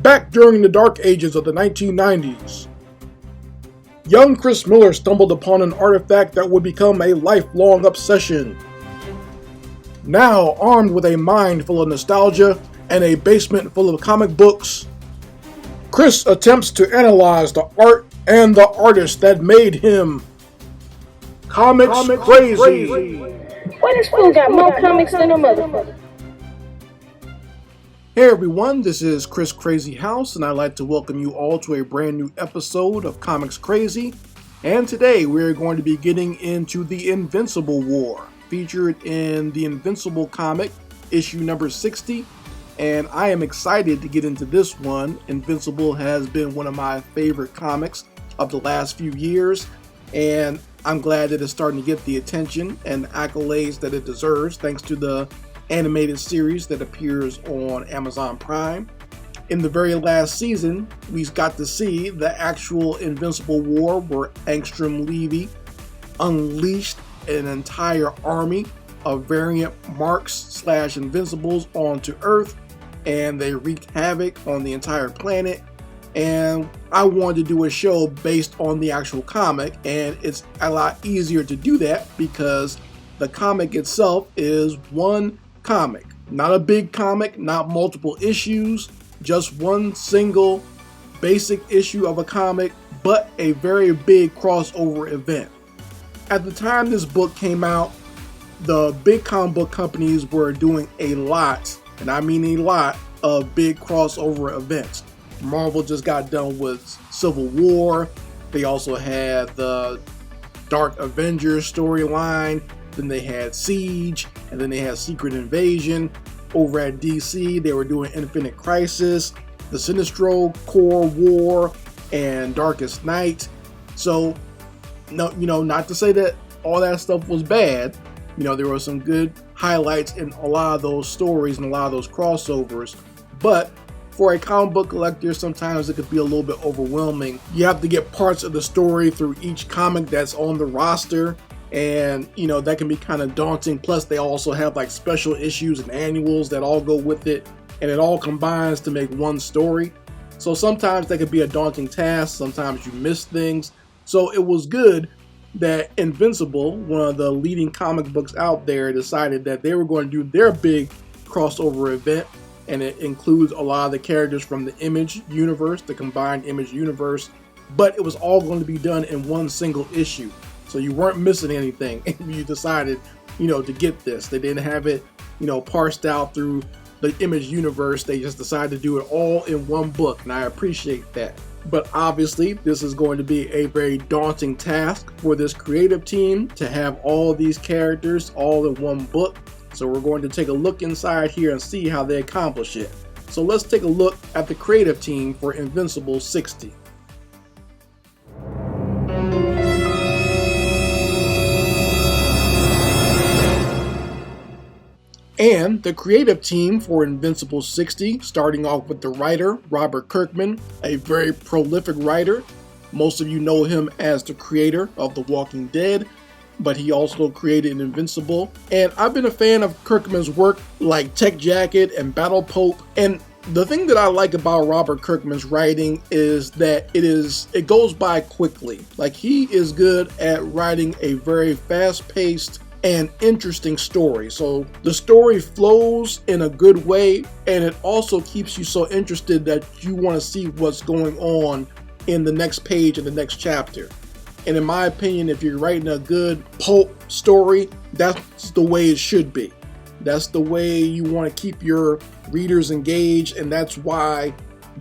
Back during the dark ages of the 1990s, young Chris Miller stumbled upon an artifact that would become a lifelong obsession. Now armed with a mind full of nostalgia and a basement full of comic books, Chris attempts to analyze the art and the artist that made him comics crazy. Why this fool got more comics than a motherfucker? Hey everyone, this is Chris Crazy House, and I'd like to welcome you all to a brand new episode of Comics Crazy. And today we're going to be getting into the Invincible War, featured in the Invincible comic, issue number 60. And I am excited to get into this one. Invincible has been one of my favorite comics of the last few years, and I'm glad that it's starting to get the attention and accolades that it deserves thanks to the animated series that appears on Amazon Prime. In the very last season, we got to see the actual Invincible War where Angstrom Levy unleashed an entire army of variant marks / invincibles onto Earth, and they wreaked havoc on the entire planet. And I wanted to do a show based on the actual comic, and it's a lot easier to do that because the comic itself is one comic, not a big comic, not multiple issues, just one single basic issue of a comic, but a very big crossover event. At the time this book came out, the big comic book companies were doing a lot, and I mean a lot, of big crossover events. Marvel just got done with Civil War. They also had the Dark Avengers storyline. Then they had Siege, and then they had Secret Invasion. Over at DC, they were doing Infinite Crisis, the Sinestro Corps War, and Darkest Night. So, no, not to say that all that stuff was bad. There were some good highlights in a lot of those stories and a lot of those crossovers. But for a comic book collector, sometimes it could be a little bit overwhelming. You have to get parts of the story through each comic that's on the roster, and that can be kind of daunting. Plus they also have like special issues and annuals that all go with it, and it all combines to make one story. So sometimes that could be a daunting task. Sometimes you miss things. So it was good that Invincible, one of the leading comic books out there, decided that they were going to do their big crossover event, and it includes a lot of the characters from the Image universe, the combined Image universe, but it was all going to be done in one single issue. So you weren't missing anything if you decided, to get this. They didn't have it, parsed out through the Image universe. They just decided to do it all in one book, and I appreciate that. But obviously, this is going to be a very daunting task for this creative team to have all these characters all in one book. So we're going to take a look inside here and see how they accomplish it. So let's take a look at the creative team for Invincible 60. And the creative team for Invincible 60, starting off with the writer, Robert Kirkman, a very prolific writer. Most of you know him as the creator of The Walking Dead, but he also created Invincible. And I've been a fan of Kirkman's work like Tech Jacket and Battle Pope. And the thing that I like about Robert Kirkman's writing is that it goes by quickly. Like, he is good at writing a very fast-paced and interesting story. So the story flows in a good way, and it also keeps you so interested that you want to see what's going on in the next page and the next chapter. And in my opinion, if you're writing a good pulp story, that's the way it should be. That's the way you want to keep your readers engaged, and that's why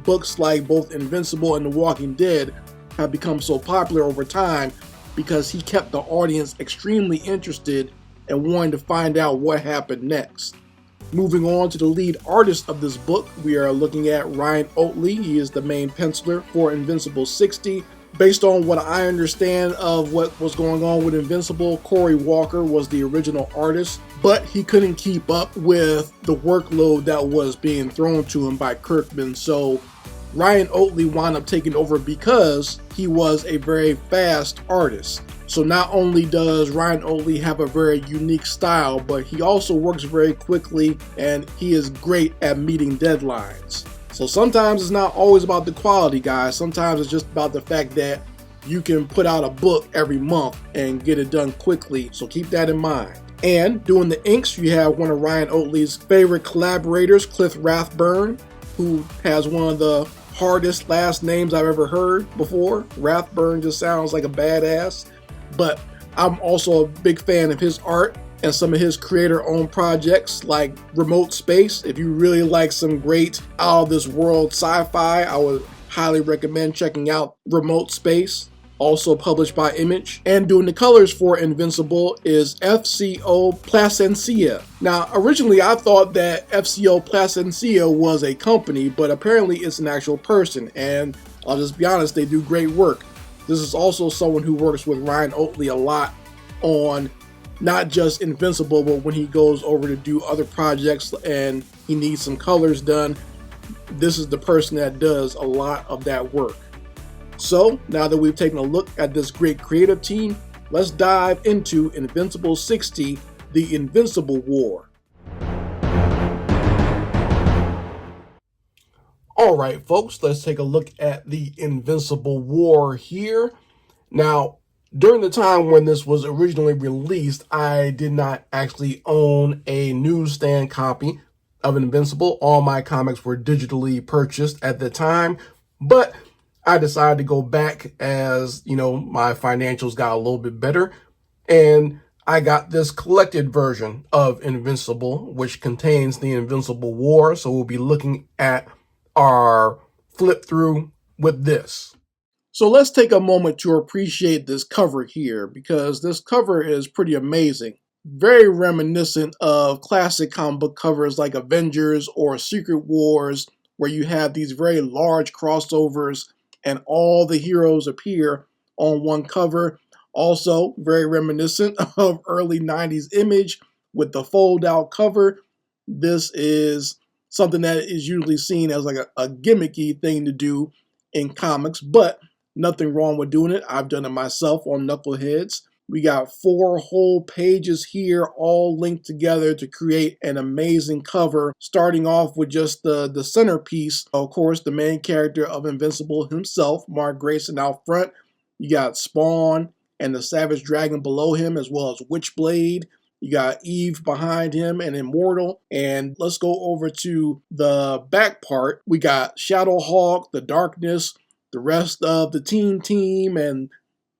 books like both Invincible and The Walking Dead have become so popular over time, because he kept the audience extremely interested and wanting to find out what happened next. Moving on to the lead artist of this book, we are looking at Ryan Ottley. He is the main penciler for Invincible 60. Based on what I understand of what was going on with Invincible, Corey Walker was the original artist, but he couldn't keep up with the workload that was being thrown to him by Kirkman, so Ryan Ottley wound up taking over because he was a very fast artist. So not only does Ryan Ottley have a very unique style, but he also works very quickly, and he is great at meeting deadlines. So sometimes it's not always about the quality, guys. Sometimes it's just about the fact that you can put out a book every month and get it done quickly. So keep that in mind. And doing the inks, you have one of Ryan Ottley's favorite collaborators, Cliff Rathburn, who has one of the hardest last names I've ever heard before. Rathburn just sounds like a badass. But I'm also a big fan of his art and some of his creator-owned projects like Remote Space. If you really like some great out-of-this-world sci-fi, I would highly recommend checking out Remote Space, also published by Image. And doing the colors for Invincible is FCO Plascencia. Now, originally I thought that FCO Plascencia was a company, but apparently it's an actual person, and I'll just be honest, they do great work. This is also someone who works with Ryan Ottley a lot on not just Invincible, but when he goes over to do other projects and he needs some colors done, this is the person that does a lot of that work. So now that we've taken a look at this great creative team, let's dive into Invincible 60, the Invincible War. Alright folks, let's take a look at the Invincible War here. Now, during the time when this was originally released, I did not actually own a newsstand copy of Invincible. All my comics were digitally purchased at the time, but I decided to go back as, my financials got a little bit better, and I got this collected version of Invincible, which contains the Invincible War, so we'll be looking at our flip through with this. So let's take a moment to appreciate this cover here, because this cover is pretty amazing. Very reminiscent of classic comic book covers like Avengers or Secret Wars, where you have these very large crossovers and all the heroes appear on one cover. Also very reminiscent of early 90s Image with the fold out cover. This is something that is usually seen as like a gimmicky thing to do in comics, but nothing wrong with doing it. I've done it myself on Knuckleheads. We got 4 whole pages here all linked together to create an amazing cover, starting off with just the centerpiece. Of course, the main character of Invincible himself, Mark Grayson, out front. You got Spawn and the Savage Dragon below him, as well as Witchblade. You got Eve behind him and Immortal. And let's go over to the back part. We got Shadowhawk, the Darkness, the rest of the team, and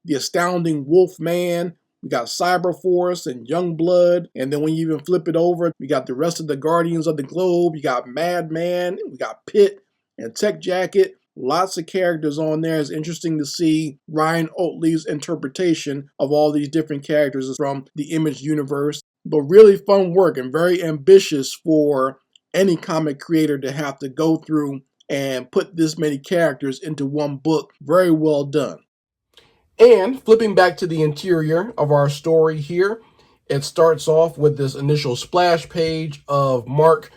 the Astounding Wolfman. We got Cyberforce and Youngblood. And then when you even flip it over, we got the rest of the Guardians of the Globe. You got Madman, we got Pit and Tech Jacket. Lots of characters on there. It's interesting to see Ryan Ottley's interpretation of all these different characters from the Image universe. But really fun work and very ambitious for any comic creator to have to go through and put this many characters into one book. Very well done. And flipping back to the interior of our story here, it starts off with this initial splash page of Mark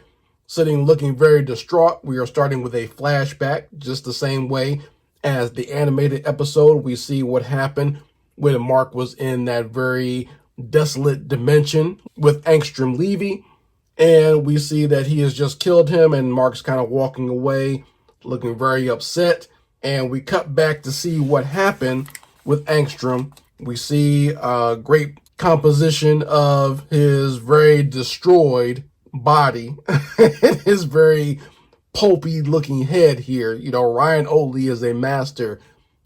sitting looking very distraught. We are starting with a flashback, just the same way as the animated episode. We see what happened when Mark was in that very desolate dimension with Angstrom Levy. And we see that he has just killed him, and Mark's kind of walking away, looking very upset. And we cut back to see what happened with Angstrom. We see a great composition of his very destroyed body, his very pulpy looking head here. Ryan Ottley is a master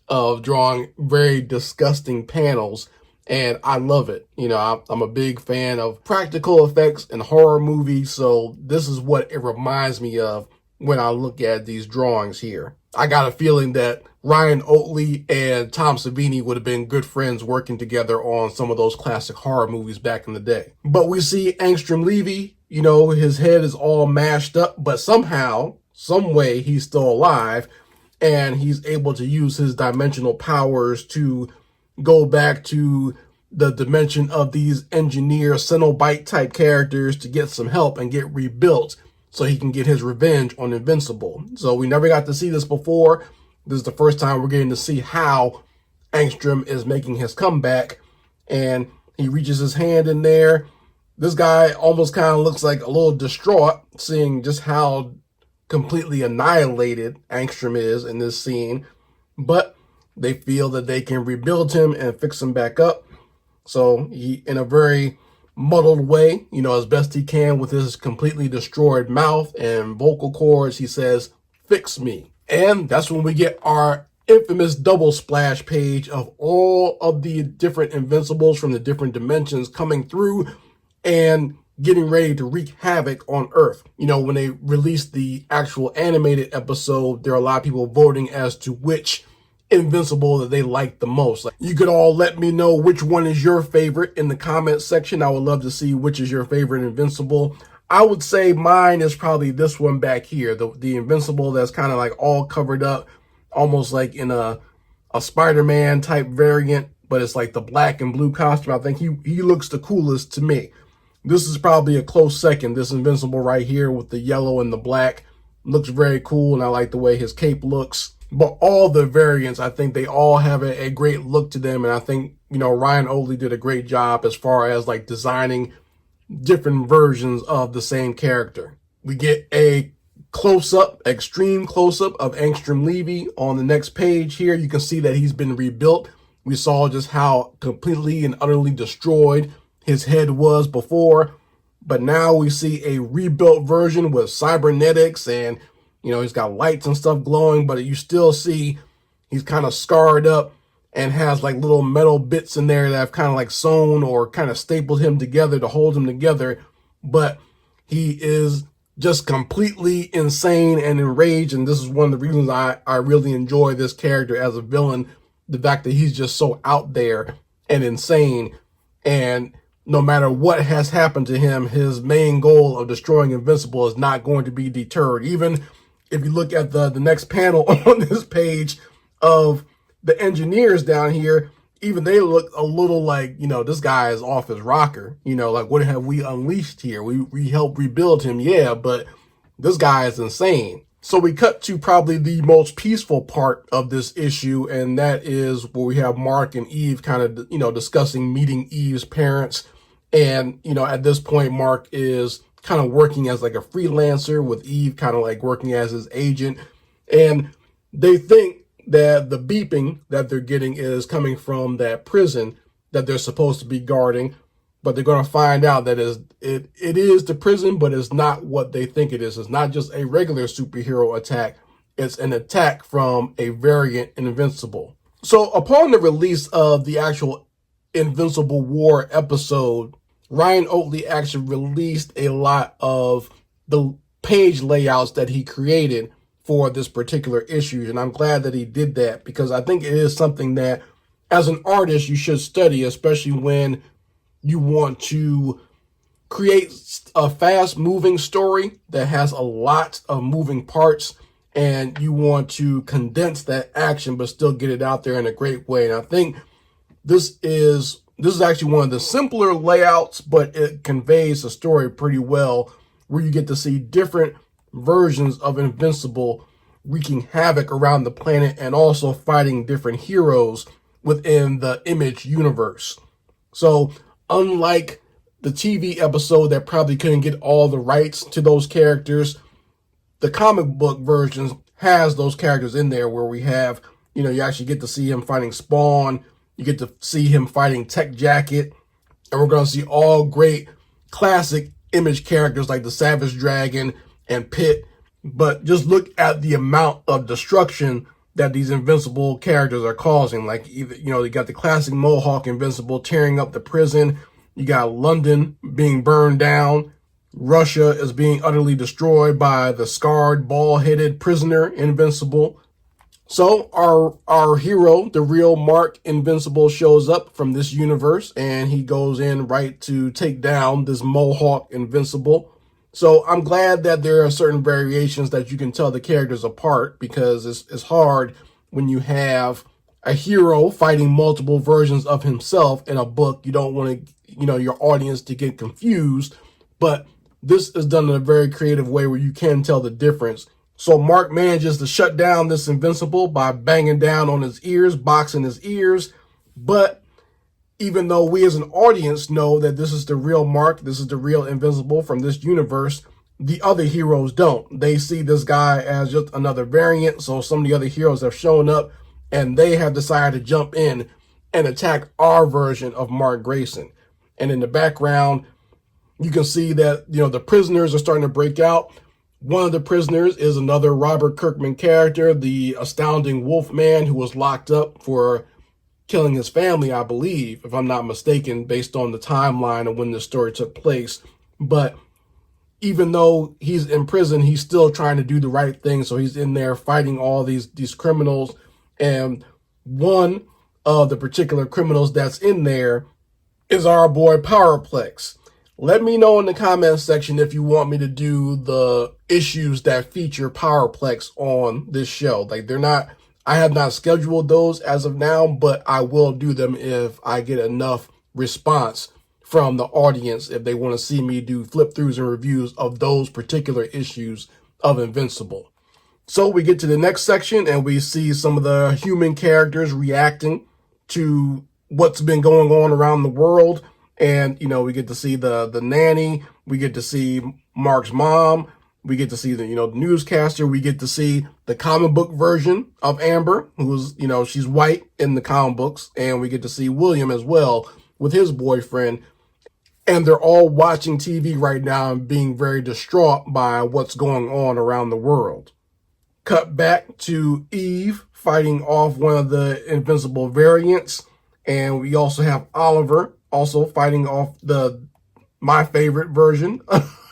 of drawing very disgusting panels, and I love it. I'm a big fan of practical effects in horror movies, so this is what it reminds me of when I look at these drawings here. I got a feeling that Ryan Ottley and Tom Savini would have been good friends working together on some of those classic horror movies back in the day. But we see Angstrom Levy, his head is all mashed up, but somehow, some way, he's still alive, and he's able to use his dimensional powers to go back to the dimension of these engineer Cenobite type characters to get some help and get rebuilt so he can get his revenge on Invincible. So we never got to see this before. This is the first time we're getting to see how Angstrom is making his comeback, and he reaches his hand in there. This guy almost kind of looks like a little distraught, seeing just how completely annihilated, Angstrom is in this scene, but they feel that they can rebuild him and fix him back up. So he, in a very muddled way, as best he can with his completely destroyed mouth and vocal cords, he says, "Fix me." And that's when we get our infamous double splash page of all of the different Invincibles from the different dimensions coming through and getting ready to wreak havoc on Earth. When they released the actual animated episode, there are a lot of people voting as to which Invincible that they like the most. You could all let me know which one is your favorite in the comment section. I would love to see which is your favorite Invincible. I would say mine is probably this one back here, the Invincible that's kind of like all covered up, almost like in a Spider-Man type variant, but it's like the black and blue costume. I think he looks the coolest to me. This is probably a close second. This Invincible right here with the yellow and the black looks very cool, and I like the way his cape looks. But all the variants, I think they all have a great look to them, and I think, Ryan Ottley did a great job as far as like designing different versions of the same character. We get a close-up, extreme close-up of Angstrom Levy on the next page here. You can see that he's been rebuilt. We saw just how completely and utterly destroyed his head was before, but now we see a rebuilt version with cybernetics and, he's got lights and stuff glowing, but you still see he's kind of scarred up and has like little metal bits in there that have kind of like sewn or kind of stapled him together to hold him together. But he is just completely insane and enraged, and this is one of the reasons I really enjoy this character as a villain, the fact that he's just so out there and insane, and no matter what has happened to him, his main goal of destroying Invincible is not going to be deterred. Even if you look at the next panel on this page of the engineers down here, even they look a little like, this guy is off his rocker. Like, what have we unleashed here? We helped rebuild him, yeah, but this guy is insane. So we cut to probably the most peaceful part of this issue, and that is where we have Mark and Eve kind of, discussing meeting Eve's parents. And, at this point, Mark is kind of working as like a freelancer with Eve kind of like working as his agent. And they think that the beeping that they're getting is coming from that prison that they're supposed to be guarding. But they're going to find out that it is the prison, but it's not what they think it is. It's not just a regular superhero attack. It's an attack from a variant Invincible. So upon the release of the actual Invincible War episode, Ryan Ottley actually released a lot of the page layouts that he created for this particular issue. And I'm glad that he did that, because I think it is something that as an artist you should study, especially when you want to create a fast moving story that has a lot of moving parts, and you want to condense that action but still get it out there in a great way. And I think this is actually one of the simpler layouts, but it conveys the story pretty well, where you get to see different versions of Invincible wreaking havoc around the planet and also fighting different heroes within the Image universe. So unlike the TV episode that probably couldn't get all the rights to those characters, the comic book version has those characters in there, where we have, you actually get to see him fighting Spawn. You get to see him fighting Tech Jacket, and we're going to see all great classic Image characters like the Savage Dragon and Pit. But just look at the amount of destruction that these Invincible characters are causing. Like, you got the classic Mohawk Invincible tearing up the prison. You got London being burned down. Russia is being utterly destroyed by the scarred, bald-headed prisoner Invincible. So our hero, the real Mark Invincible, shows up from this universe, and he goes in right to take down this Mohawk Invincible. So I'm glad that there are certain variations that you can tell the characters apart, because it's hard when you have a hero fighting multiple versions of himself in a book. You don't want to, your audience to get confused, but this is done in a very creative way where you can tell the difference. So Mark manages to shut down this Invincible by banging down on his ears, boxing his ears. But even though we as an audience know that this is the real Mark, this is the real Invincible from this universe, the other heroes don't. They see this guy as just another variant. So some of the other heroes have shown up and they have decided to jump in and attack our version of Mark Grayson. And in the background, you can see that, the prisoners are starting to break out. One of the prisoners is another Robert Kirkman character, the astounding Wolfman, who was locked up for killing his family, I believe, if I'm not mistaken, based on the timeline of when this story took place. But even though he's in prison, he's still trying to do the right thing. So he's in there fighting all these criminals. And one of the particular criminals that's in there is our boy Powerplex. Let me know in the comments section if you want me to do the issues that feature Powerplex on this show. Like, I have not scheduled those as of now, but I will do them if I get enough response from the audience, if they want to see me do flip throughs and reviews of those particular issues of Invincible. So we get to the next section and we see some of the human characters reacting to what's been going on around the world. And, we get to see the nanny, we get to see Mark's mom, we get to see the newscaster, we get to see the comic book version of Amber, who's, she's white in the comic books, and we get to see William as well with his boyfriend. And they're all watching TV right now and being very distraught by what's going on around the world. Cut back to Eve fighting off one of the Invincible variants. And we also have Oliver also fighting off my favorite version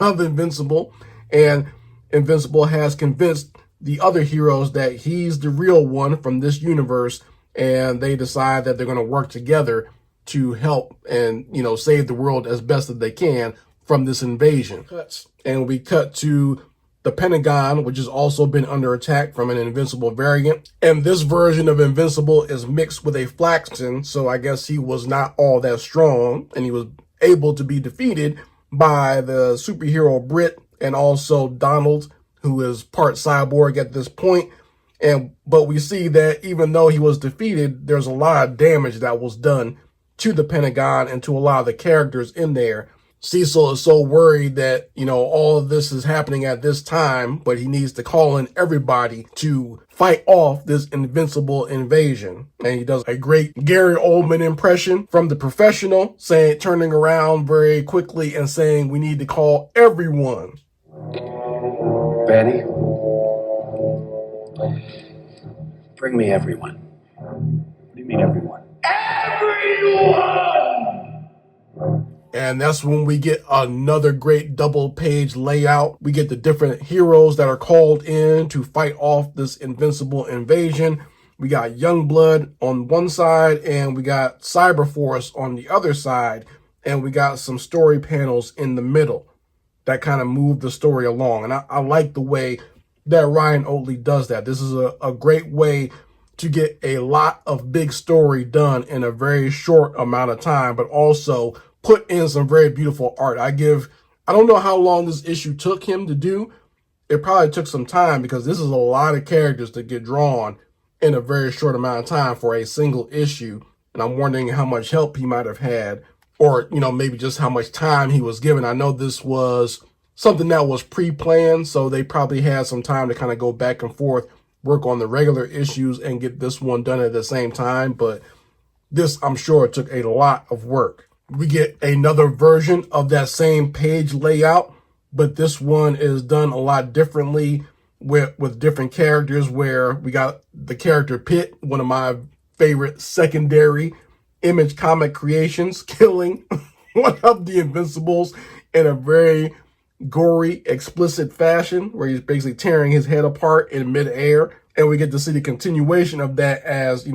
of Invincible. And Invincible has convinced the other heroes that he's the real one from this universe. And they decide that they're going to work together to help and, save the world as best as they can from this invasion. And we cut to the Pentagon, which has also been under attack from an Invincible variant. And this version of Invincible is mixed with a Flaxton, so I guess he was not all that strong, and he was able to be defeated by the superhero Brit and also Donald, who is part cyborg at this point. But we see that even though he was defeated, there's a lot of damage that was done to the Pentagon and to a lot of the characters in there. Cecil is so worried that, all of this is happening at this time, but he needs to call in everybody to fight off this Invincible invasion. And he does a great Gary Oldman impression from The Professional, turning around very quickly and saying, we need to call everyone. Betty, bring me everyone. What do you mean everyone? Everyone! And that's when we get another great double page layout. We get the different heroes that are called in to fight off this Invincible invasion. We got Youngblood on one side and we got Cyberforce on the other side. And we got some story panels in the middle that kind of move the story along. And I like the way that Ryan Ottley does that. This is a great way to get a lot of big story done in a very short amount of time, but also put in some very beautiful art. I don't know how long this issue took him to do. It probably took some time because this is a lot of characters to get drawn in a very short amount of time for a single issue. And I'm wondering how much help he might have had, or, maybe just how much time he was given. I know this was something that was pre-planned, so they probably had some time to kind of go back and forth, work on the regular issues and get this one done at the same time. But this, I'm sure, took a lot of work. We get another version of that same page layout, but this one is done a lot differently with different characters, where we got the character Pitt, one of my favorite secondary Image comic creations, killing one of the Invincibles in a very gory, explicit fashion, where he's basically tearing his head apart in midair. And we get to see the continuation of that as,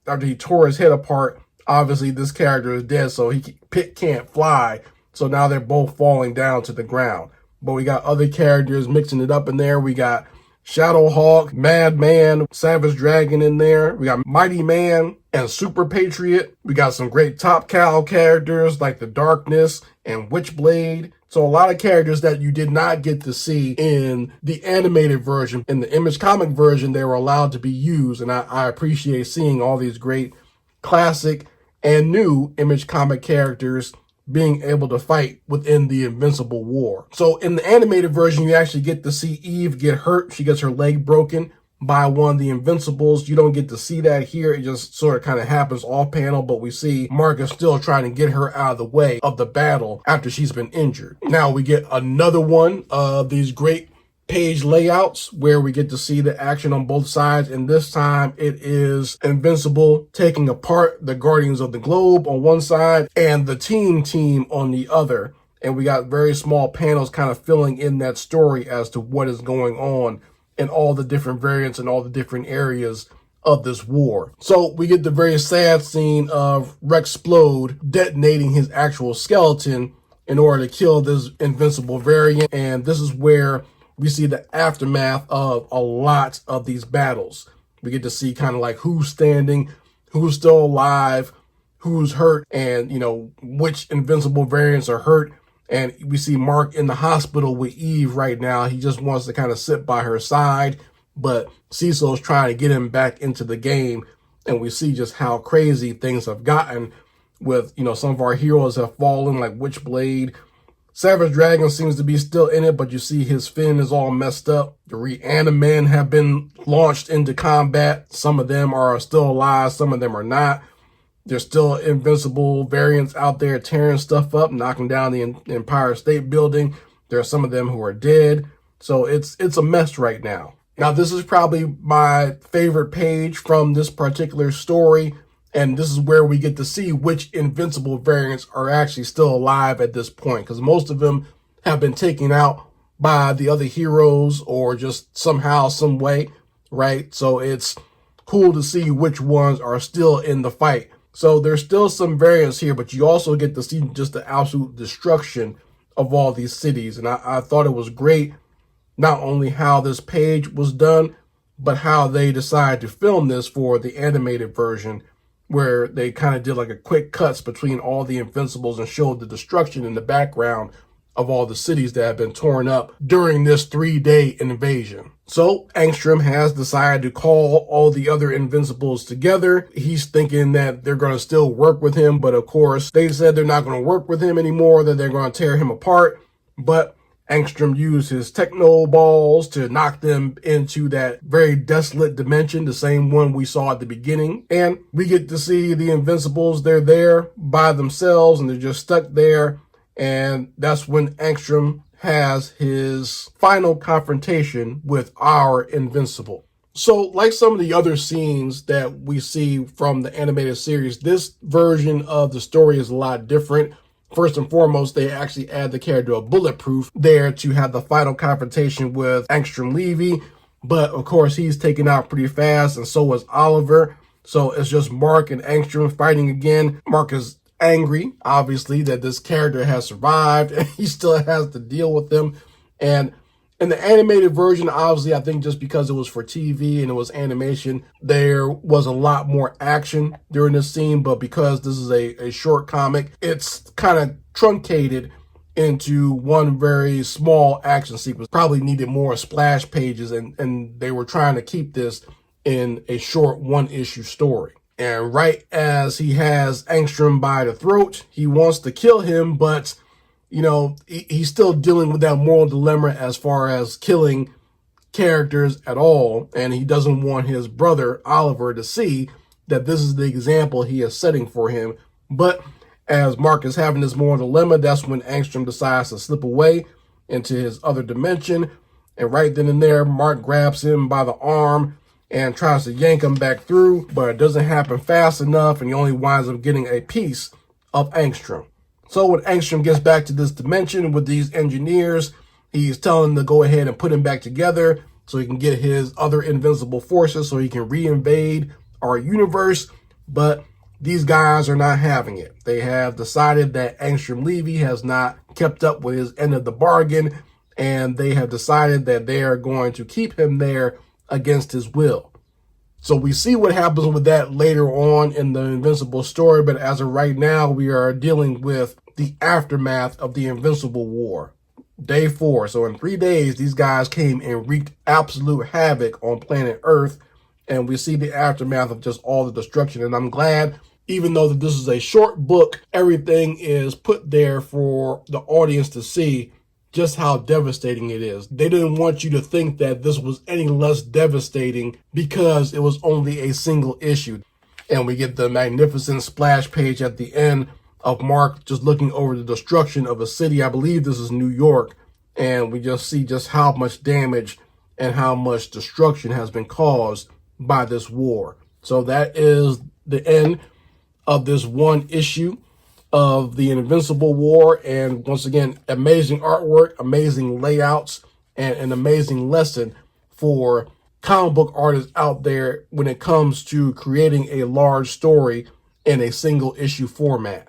after he tore his head apart, obviously this character is dead, so Pitt can't fly. So now they're both falling down to the ground. But we got other characters mixing it up in there. We got Shadowhawk, Madman, Savage Dragon in there. We got Mighty Man and Super Patriot. We got some great Top Cow characters like the Darkness and Witchblade. So a lot of characters that you did not get to see in the animated version. In the Image comic version, they were allowed to be used. And I appreciate seeing all these great classic and new Image comic characters being able to fight within the Invincible War. So in the animated version, you actually get to see Eve get hurt. She gets her leg broken by one of the Invincibles. You don't get to see that here. It just sort of kind of happens off panel, but we see Mark is still trying to get her out of the way of the battle after she's been injured. Now we get another one of these great page layouts where we get to see the action on both sides, and this time it is Invincible taking apart the Guardians of the Globe on one side and the team on the other, and we got very small panels kind of filling in that story as to what is going on in all the different variants and all the different areas of this war. So we get the very sad scene of Rexplode detonating his actual skeleton in order to kill this Invincible variant, and this is where we see the aftermath of a lot of these battles. We get to see kind of like who's standing, who's still alive, who's hurt, and, which Invincible variants are hurt. And we see Mark in the hospital with Eve right now. He just wants to kind of sit by her side, but Cecil's trying to get him back into the game. And we see just how crazy things have gotten with, some of our heroes have fallen, like Witchblade. Savage Dragon seems to be still in it, but you see his fin is all messed up. The Reanimen have been launched into combat. Some of them are still alive, some of them are not. There's still Invincible variants out there tearing stuff up, knocking down the Empire State Building. There are some of them who are dead. So it's a mess right now. Now, this is probably my favorite page from this particular story. And this is where we get to see which Invincible variants are actually still alive at this point, because most of them have been taken out by the other heroes or just somehow, some way, right? So it's cool to see which ones are still in the fight. So there's still some variants here, but you also get to see just the absolute destruction of all these cities. And I thought it was great, not only how this page was done, but how they decided to film this for the animated version, where they kind of did like a quick cuts between all the Invincibles and showed the destruction in the background of all the cities that have been torn up during this 3-day invasion. So Angstrom has decided to call all the other Invincibles together. He's thinking that they're going to still work with him, but of course they said they're not going to work with him anymore, that they're going to tear him apart. But Angstrom used his techno balls to knock them into that very desolate dimension, the same one we saw at the beginning. And we get to see the Invincibles. They're there by themselves and they're just stuck there. And that's when Angstrom has his final confrontation with our Invincible. So like some of the other scenes that we see from the animated series, this version of the story is a lot different. First and foremost, they actually add the character of Bulletproof there to have the final confrontation with Angstrom Levy. But of course, he's taken out pretty fast, and so is Oliver. So it's just Mark and Angstrom fighting again. Mark is angry, obviously, that this character has survived, and he still has to deal with them. And in the animated version, obviously, I think just because it was for TV and it was animation, there was a lot more action during this scene. But because this is a short comic, it's kind of truncated into one very small action sequence. Probably needed more splash pages, and they were trying to keep this in a short one-issue story. And right as he has Angstrom by the throat, he wants to kill him, but he's still dealing with that moral dilemma as far as killing characters at all. And he doesn't want his brother, Oliver, to see that this is the example he is setting for him. But as Mark is having this moral dilemma, that's when Angstrom decides to slip away into his other dimension. And right then and there, Mark grabs him by the arm and tries to yank him back through, but it doesn't happen fast enough, and he only winds up getting a piece of Angstrom. So when Angstrom gets back to this dimension with these engineers, he's telling them to go ahead and put him back together so he can get his other Invincible forces so he can reinvade our universe. But these guys are not having it. They have decided that Angstrom Levy has not kept up with his end of the bargain, and they have decided that they are going to keep him there against his will. So we see what happens with that later on in the Invincible story, but as of right now, we are dealing with the aftermath of the Invincible War. Day 4. So in 3 days, these guys came and wreaked absolute havoc on planet Earth, and we see the aftermath of just all the destruction. And I'm glad Even though that this is a short book, everything is put there for the audience to see just how devastating it is. They didn't want you to think that this was any less devastating because it was only a single issue. And we get the magnificent splash page at the end of Mark just looking over the destruction of a city. I believe this is New York. And we just see just how much damage and how much destruction has been caused by this war. So that is the end of this one issue of the Invincible War. And once again, amazing artwork, amazing layouts, and an amazing lesson for comic book artists out there when it comes to creating a large story in a single issue format.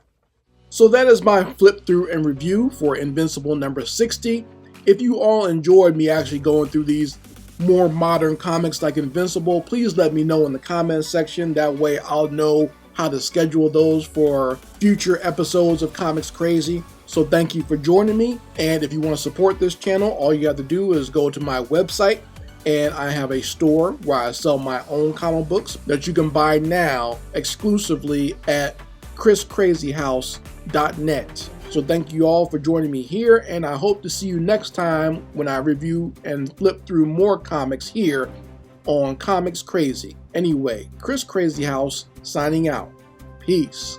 So that is my flip through and review for Invincible number 60. If you all enjoyed me actually going through these more modern comics like Invincible, please let me know in the comments section. That way I'll know how to schedule those for future episodes of Comics Crazy. So thank you for joining me. And if you want to support this channel, all you have to do is go to my website, and I have a store where I sell my own comic books that you can buy now exclusively at chriscrazyhouse.net. So thank you all for joining me here, and I hope to see you next time when I review and flip through more comics here on Comics Crazy. Anyway, Chris Crazy House signing out. Peace.